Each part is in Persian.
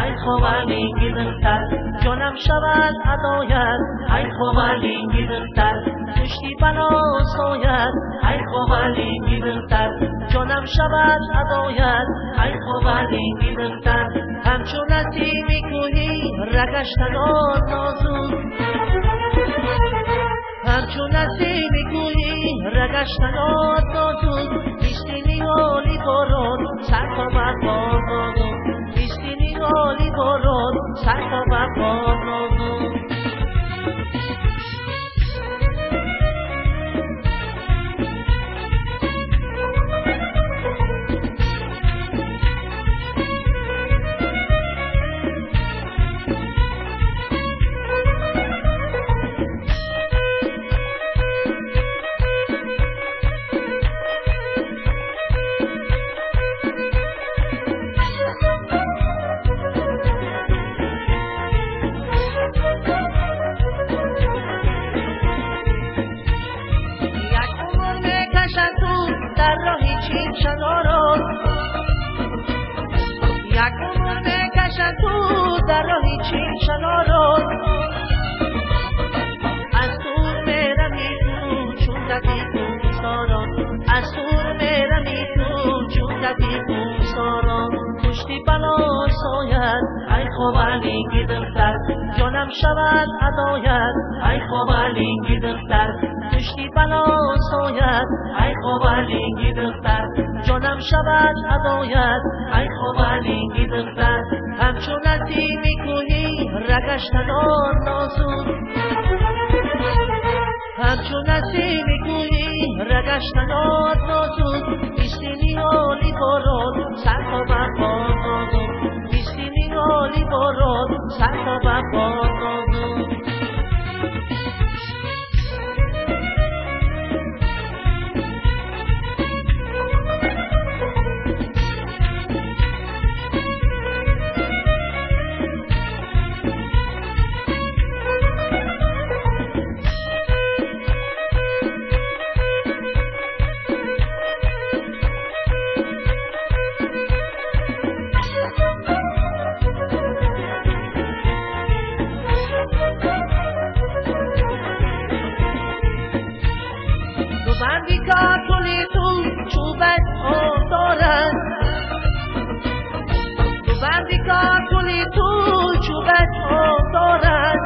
ای خواهرینگی دختر جانم شود عدایت ای خواهرینگی دختر کشتی بنا ساید ای خواهرینگی دختر جانم شود عدایت ای خواهرینگی دختر همچون نسیمی کوهی رگش تنار نازود همچون نسیمی کوهی رگش تنار نازود بیستینی حالی باران سر تا بر بار نازود بیستینی حالی باران سر تا بر بار نازود در راهی چین شناران یک عمر بکشد تو در راهی چین شناران از دور میرمی تو چون ددی بوستاران از دور میرمی تو چون ددی بوستاران کشتی بلا ساید ای خواهرینگی دختر جانم شود عدایت ای خواهرینگی دختر کشتی بلا ساید ای خواهرینگی دختر جانم شود عدایت ای خواهرینگی دختر همچون نسیمی کوهی رگش تنار نازود همچون نسیمی کوهی رگش تنار نازود بیستینی حالی باران سر تا بر بار نازود بیستینی حالی باران سر تا بر بار نازود کاتولی تو چوبت آب دارد تو بندی کاتولی تو چوبت آب دارد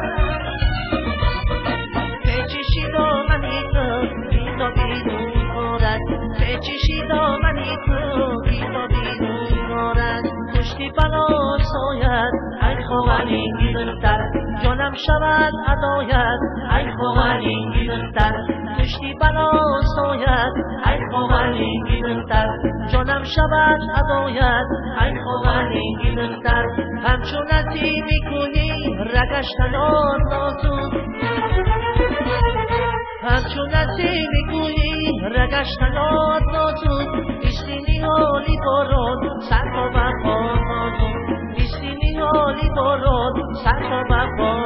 پیچشی دامنی تو اینا بیرون کارد پیچشی دامنی تو اینا بیرون کارد کشتی بلا ساید ای خواهرینگی دختر جانم شود عدایت ای خواهرینگی دختر کشتی بلا ساید ای خواهرینگی دختر جانم شود عدایت ای خواهرینگی دختر همچون نسیمی کوهی رگش تنار نازود همچون نسیمی کوهی رگش تنار نازود بیستینی حالی باران سر تا بر بار نازود بیستینی حالی باران سر تا بر بار